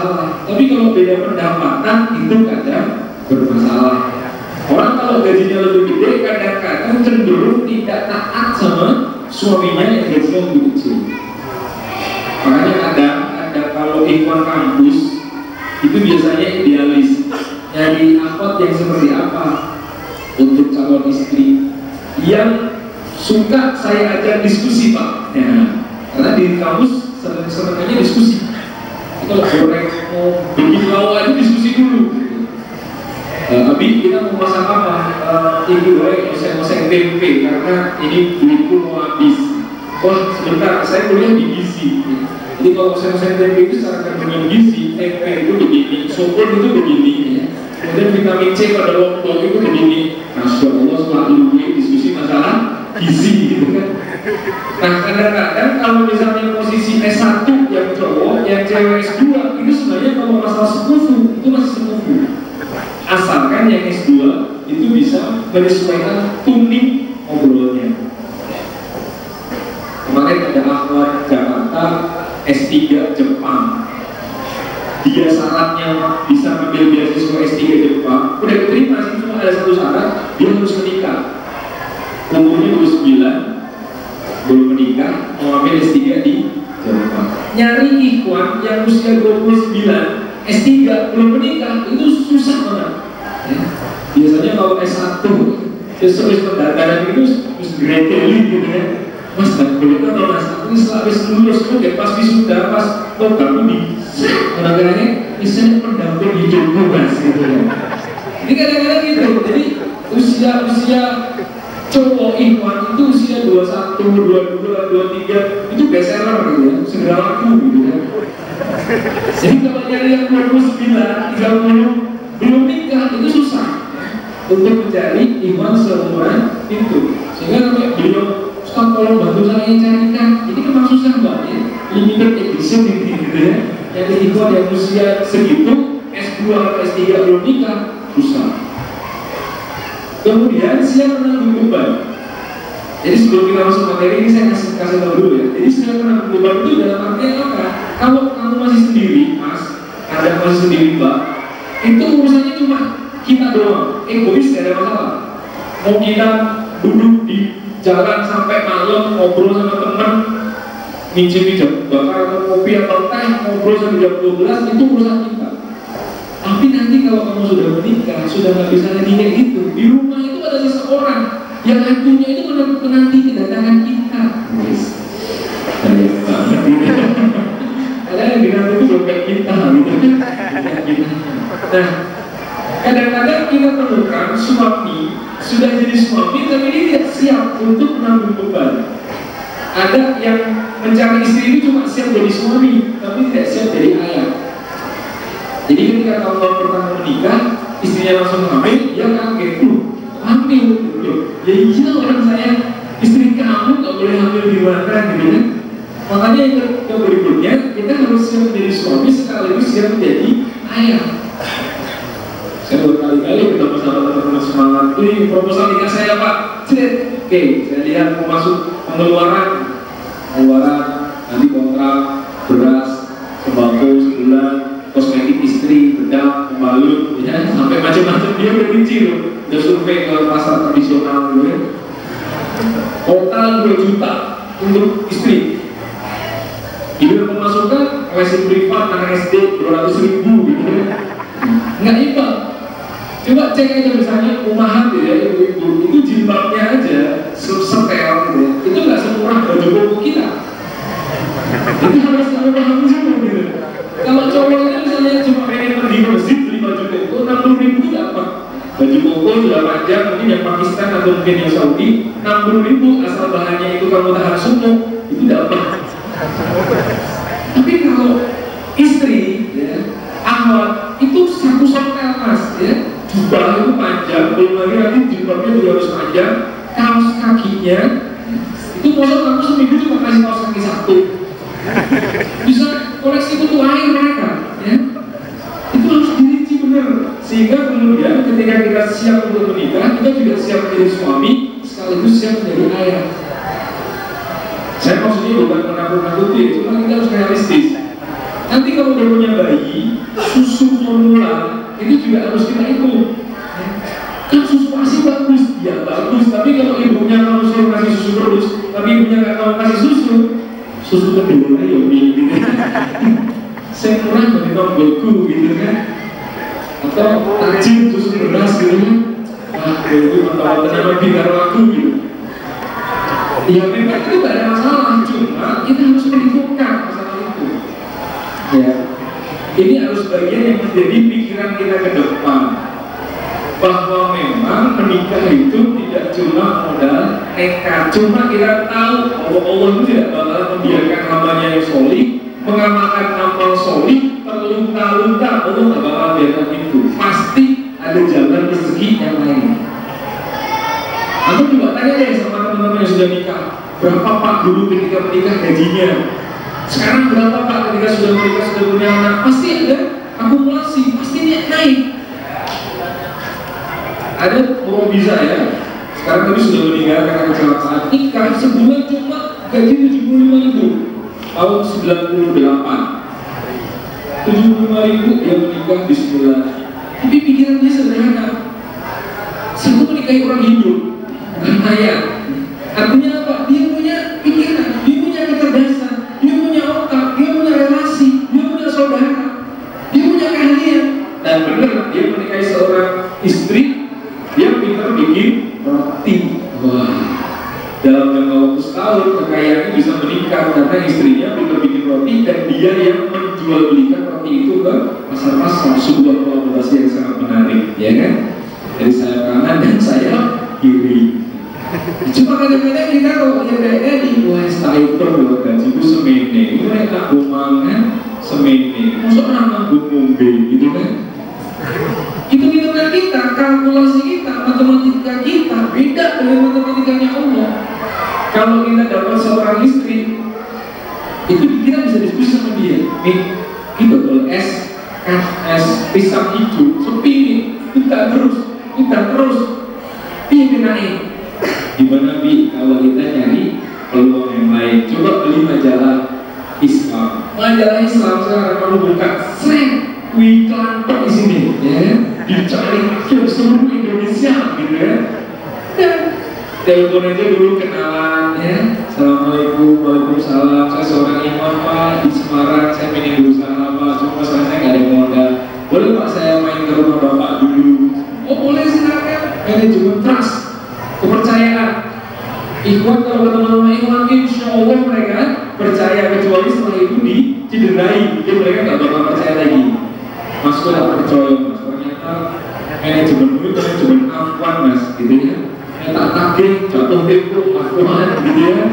masalah. Tapi kalau beda pendapatan itu kadang bermasalah. Orang kalau gajinya lebih gede kadang-kadang cenderung tidak taat sama suaminya yang gajinya lebih kecil. Makanya kadang ada kalau ikhwan kampus itu biasanya idealis, nyari akhwat yang seperti apa untuk calon istri yang suka saya ajak diskusi, Pak. Ya, karena di kampus senang-senangnya diskusi. Kalau goreng mau bikin lauk aja diskusi dulu. Abi kita mau masak apa? Ini boleh oseng-oseng tempe karena ini duitku mau habis. Wah sebentar, saya kuliah di gizi. Jadi kalau oseng-oseng tempe itu secara kandungan gizi, tempe itu begini, sopor itu begini, ya. Kemudian vitamin C pada lontong itu begini. Masya Allah selalu diskusi masalah gizi gitu kan. Nah kadang-kadang kalau misalnya posisi S1 yang cowok, yang cewek S2 itu sebenarnya kalau masalah sekufu itu masih sekufu. Asalkan yang S2 itu bisa menyesuaikan tuning ngobrolnya. Kemarin ada akhwat Jakarta S3 Jepang. Dia syaratnya bisa ambil beasiswa S3 Jepang. Udah diterima sih, cuma ada satu syarat, dia harus menikah. Umurnya 29, belum menikah, mau ambil S3 di Jepang. Nyari ikhwan yang usia 29 S3 belum menikah itu susah banget ya. Biasanya kalau S1 sesuai pendaftaran itu gradeli gitu ya. Mas tak boleh kan mas, aku habis lulus tuh pas wisuda pas program ini kadang-kadang misalnya pendamping hidupku mas gitu ya. Jadi kadang-kadang gitu, jadi usia cowok ikhwan itu usia 21, 22, 23 itu best seller gitu ya, segera laku gitu ya. Jadi kalau nyari yang 29, 30 belum nikah itu susah untuk mencari ikhwan seumuran itu. Sehingga sampai beliau Ustaz tolong bantu saya carikan. Ini memang susah mbak ya, limited edition gitu ya. Jadi ikhwan yang usia segitu S2 atau S3 belum nikah susah. Kemudian siap menanggung beban. Jadi sebelum kita masuk materi ini saya kasih tahu dulu ya. Jadi siap menanggung beban itu dalam artian apa? Kalau kamu masih sendiri, mas, ada masih sendiri mbak, itu urusannya cuma kita doang, egois gak ada masalah. Mau kita duduk di jalan sampai malam ngobrol sama teman, minjem jam bakar atau kopi atau teh, ngobrol sampai jam 12 itu urusan kita. Tapi nanti kalau kamu sudah menikah, sudah nggak bisa lagi kayak gitu. Di rumah itu ada seseorang yang hantunya itu menanti kedatangan kita. Yes. Ada yang bilang itu dompet kita gitu. Nah, kadang-kadang kita temukan suami sudah jadi suami tapi dia tidak siap untuk menanggung beban. Ada yang mencari istri itu cuma siap jadi suami tapi tidak siap jadi ayah. Jadi ketika tahun pertama menikah, istrinya langsung hamil, dia kaget, hamil, ya iya orang saya, istri kamu gak boleh hamil di mana gitu kan? Makanya yang berikutnya kita harus siap menjadi suami sekaligus siap menjadi ayah. Saya berkali-kali ketemu sama teman-teman semangat, ini proposal nikah saya pak, oke, saya lihat mau masuk pengeluaran, nanti kontrak, beras, sembako sebulan, kosmetik istri, bedak, pembalut, ya, sampai macam-macam dia udah rinci loh, udah survei ke pasar tradisional gitu ya. Total 2 juta untuk istri. Hidup pemasukan, lesson privat, anak SD 200.000 gitu ya. Nggak imbang. Coba cek aja misalnya rumahan gitu ya, ibu-ibu itu jilbabnya aja setel gitu ya. Itu nggak semurah baju koko kita. Jadi harus paham juga gitu. Kalau cowoknya misalnya cuma pengen pergi ke masjid beli baju koko 60.000 dapat. Baju koko sudah panjang, mungkin yang Pakistan atau mungkin yang Saudi 60.000 asal bahannya itu kamu tahan sunnah itu dapat. Tapi kalau istri, ya, akhwat itu satu setel mas, ya, jubah itu panjang, belum lagi nanti jubahnya juga harus panjang, kaos kakinya itu masa kamu seminggu cuma kasih kaos kaki satu. Bisa koleksi butuh air mereka, ya. Itu harus dirinci benar sehingga kemudian ketika kita siap untuk menikah kita juga siap menjadi suami sekaligus siap menjadi ayah. Saya maksudnya bukan menakut-nakuti, cuma kita harus realistis. Nanti kalau udah punya bayi, susu formula itu juga harus kita hitung. Kan susu ASI bagus, ya bagus. Tapi kalau ibunya kamu suruh kasih susu terus, tapi ibunya nggak mau kasih susu, susu kedua ya gitu. Saya murah dari tonggoku gitu kan, atau tajin susu beras gitu kan. Wah, itu mantap banget biar aku gitu. Ya memang itu gak ada masalah, cuma kita harus perhitungkan masalah itu. Ya, ini harus bagian yang menjadi pikiran kita ke depan, bahwa memang menikah itu tidak cuma modal nekat. Cuma kita tahu bahwa Allah itu tidak bakal membiarkan hambanya yang solih mengamalkan amal solih terlunta-lunta. Allah tidak bakal biarkan itu. Pasti ada jalan rezeki yang lain. Aku juga tanya deh sama teman-teman yang sudah nikah, berapa Pak dulu ketika menikah gajinya? Sekarang berapa Pak ketika sudah menikah, sudah punya anak? Pasti ada akumulasi, pasti naik. Ada orang bisa ya, sekarang tadi sudah meninggal karena kecelakaan, nikah sebulan cuma gaji 75.000 tahun 98. 75.000 yang menikah di sebulan. Tapi pikirannya sederhana, saya menikahi orang hidup, bukan kaya. Artinya apa? Dia punya pikiran, dia punya kecerdasan, dia punya otak, dia punya relasi, dia punya saudara, dia punya keahlian. Dan benar, dia menikahi seorang istri yang pintar bikin roti. Wah, dalam jangka waktu setahun kekayaannya bisa meningkat karena istrinya pintar bikin roti dan dia yang menjual belikan roti itu ke pasar-pasar. Sebuah kolaborasi yang sangat menarik, ya kan? Dari saya kanan dan saya kiri. Cuma kadang-kadang kita kalau kayak di wah itu kalau gajiku semene, itu mereka bumangan semene, masuk nama ngombe gitu kan? Hitung-hitungan kita, kalkulasi kita, matematika kita beda dengan matematikanya Allah. Kalau kita dapat seorang istri, itu kita bisa diskusi sama dia. Nih, kita betul es pisang hijau, sepi nih, kita terus, ini naik. Gimana Bi kalau kita nyari peluang yang lain? Coba beli majalah Islam. Majalah Islam sekarang kalau buka, iklan di sini, ya, dicari ke seluruh Indonesia, gitu ya. Dan telepon aja dulu kenalan, ya. Assalamualaikum, waalaikumsalam. Saya seorang imam Pak di Semarang. Saya pengen berusaha apa? Cuma saya nggak ada modal. Boleh Pak saya main ke rumah Bapak dulu? Oh boleh silakan. Manajemen trust, kepercayaan. Ikhwan kalau teman-teman ikhwan, insya Allah mereka percaya, kecuali setelah itu dicederai, jadi mereka nggak bakal percaya lagi. Mas gue gak percaya Mas, ternyata manajemen dulu manajemen afwan Mas, gitu ya. Tak kaget, jatuh tempo, afwan, gitu ya.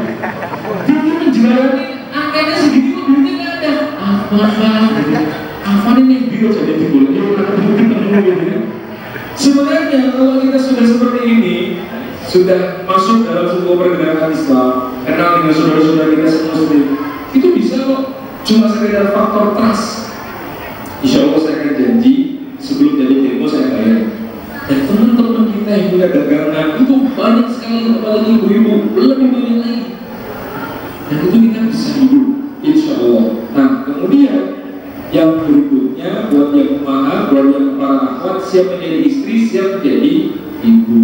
Jadi menjalani angkanya segitu duitnya gak ada. Afwan, gitu ya. Afwan ini biro jadi timbul, ya karena ketemu gitu ya. Sebenarnya kalau kita sudah seperti ini, sudah masuk dalam sebuah pergerakan Islam, kenal dengan saudara-saudara kita semua muslim, itu bisa kok cuma sekedar faktor trust. Insya Allah saya akan janji sebelum jadi demo saya bayar. Dan teman-teman kita yang punya dagangan itu banyak sekali, apalagi ibu-ibu lebih banyak lagi. Dan itu kita bisa hidup, insya Allah. Nah kemudian yang berikutnya buat yang umaha, buat yang para akhwat, siap menjadi istri, siap menjadi ibu.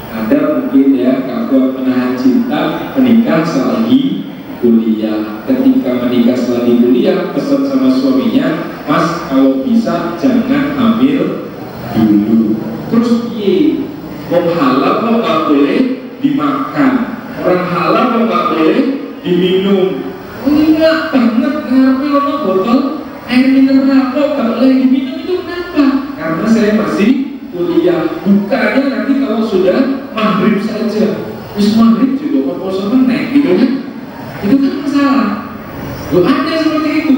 Ada mungkin ya akhwat menahan cinta menikah selagi kuliah. Ketika menikah selagi kuliah, pesan sama suaminya, Mas kalau bisa jangan hamil dulu. Terus iya, mau halal kok nggak boleh dimakan, orang halal kok nggak boleh diminum. Enggak banget, ngapain lo botol air mineral kok nggak boleh diminum, itu kenapa? Karena saya masih kuliah. Bukanya nanti kalau sudah maghrib saja, terus maghrib juga mau meneng gitu kan? Itu kan masalah. Loh ada seperti itu.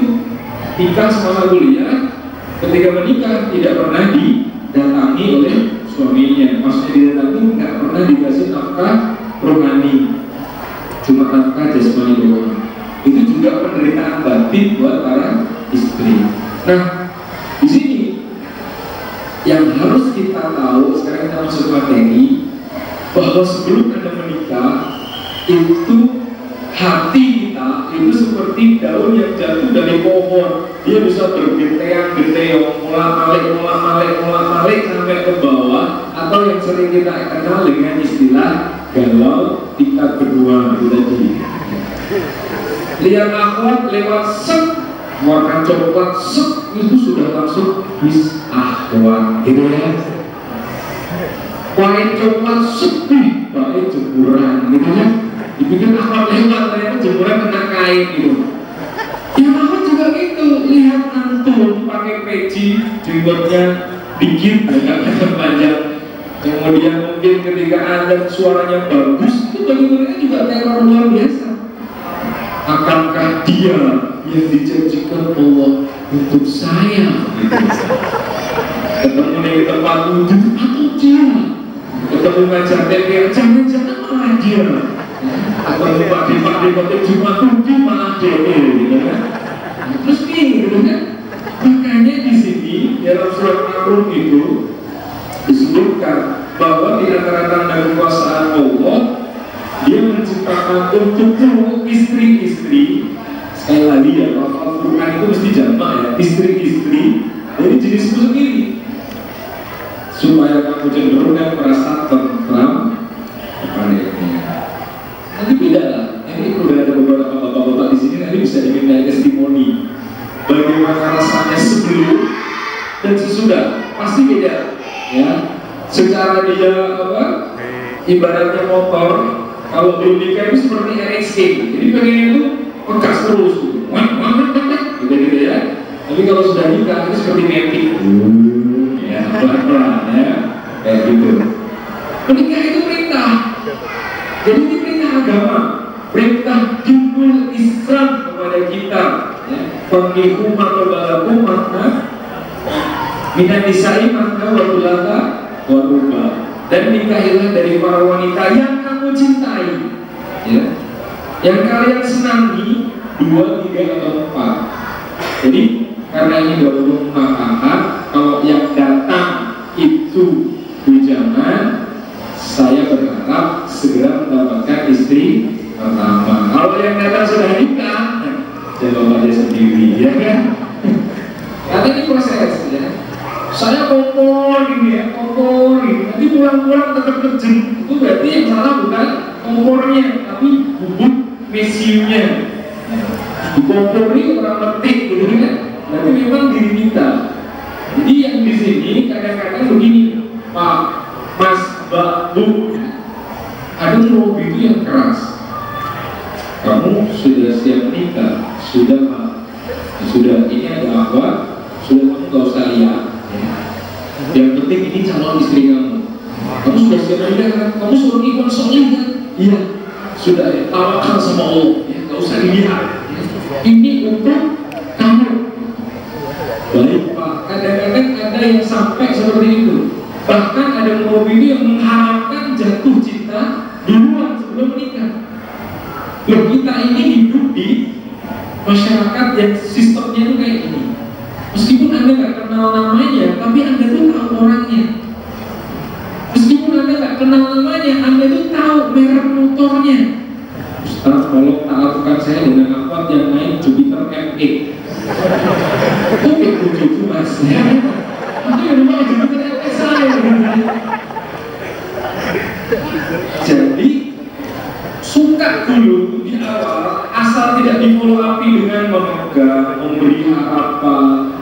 Nikah semasa kuliah, ketika menikah tidak pernah didatangi oleh suaminya. Maksudnya didatangi nggak pernah dikasih nafkah rohani, cuma nafkah jasmani doang. Itu juga penderitaan batin buat para istri. Nah, di sini yang harus kita tahu, sekarang kita masuk materi, bahwa sebelum Anda menikah itu hati kita itu seperti seperti daun yang jatuh dari pohon. Dia bisa bergeteang-geteong, mulak-malik sampai ke bawah, atau yang sering kita kenal dengan istilah galau tingkat kedua itu tadi. Lihat akhwat lewat set, warna coklat set, itu sudah langsung bis akhwat, gitu ya. Wine coklat sepi, pakai jemuran, gitu ya. Dipikir akhwat lewat, ternyata jemuran kena kain, gitu. Yang akhwat juga gitu, lihat antum pakai peci, jenggotnya dikit, agak panjang. Kemudian mungkin ketika ada suaranya bagus, itu bagi mereka juga teror luar biasa. Akankah dia yang dijanjikan Allah untuk saya? Gitu. Ketemu di tempat wudhu atau dia? Ketemu ngajak TV, jangan-jangan malah dia. Atau pak di Jumat Tujuh malah dia, gitu kan? Terus nih, gitu kan? Makanya di sini dalam surat Ar-Rum itu disebutkan bahwa di antara tanda kekuasaan Allah, dia menciptakan untuk istri-istri. Sekali lagi ya, kalau Al-Quran itu mesti jamak ya, istri-istri dari jenismu sendiri, supaya kamu cenderung dan merasa tentram kepadanya. Nanti beda lah. Ini udah ada beberapa bapak-bapak di sini, nanti bisa diminta testimoni bagaimana rasanya sebelum dan sesudah. Pasti beda ya. Secara dia apa? Ibaratnya motor, kalau belum nikah itu seperti RX King. Jadi pengen itu pegas terus, gitu ya. Tapi kalau sudah nikah itu seperti Matic, ya pelan-pelan ya, kayak gitu. Menikah itu perintah. Jadi ini perintah agama, perintah dinul Islam kepada kita. Fankihu matobalakum makna minan nisa'i makna watulaka waruba. Dan nikahilah dari para wanita yang kamu cintai, ya, yang kalian senangi, 2, 3, atau 4. Jadi karena ini berhubung maka kalau yang datang itu bujangan, saya berharap segera mendapatkan istri pertama. Kalau yang datang sudah nikah, jawabannya sendiri, ya kan? Karena ini proses, ya. Saya kompor ini ya, kompor ini. Nanti pulang-pulang tetap kejeng. Itu berarti yang salah bukan kompornya, tapi bubuk mesiumnya. Dikompori orang petik, gitu kan? Berarti memang diri kita. Jadi yang di sini kadang-kadang begini, Pak, Mas, Mbak, Bu, ada lobby itu yang keras. Kamu sudah siap nikah, sudah ini ada apa? Sudah kamu gak usah lihat. Yang penting ini calon istri kamu. Kamu sudah siap nikah kan? Kamu suruh ikut soleh kan? Iya. Sudah tawakal sama Allah. Ya, gak usah dilihat. Ini untuk kamu. Baik Pak. Kadang-kadang ada yang sampai seperti itu. Bahkan ada mobil yang mengharapkan jatuh cinta duluan sebelum menikah. Loh, kita ini hidup di masyarakat yang sistemnya itu kayak gini. Meskipun Anda nggak kenal namanya, tapi Anda tuh tahu orangnya. Meskipun Anda nggak kenal namanya, Anda tuh tahu merek motornya. Ustaz, kalau taruhkan saya dengan angkot yang naik Jupiter MX, oke, itu mas. Itu yang mau Jupiter MX saya. Jadi suka dulu di awal, asal tidak di follow up dengan memegang, memberi harapan,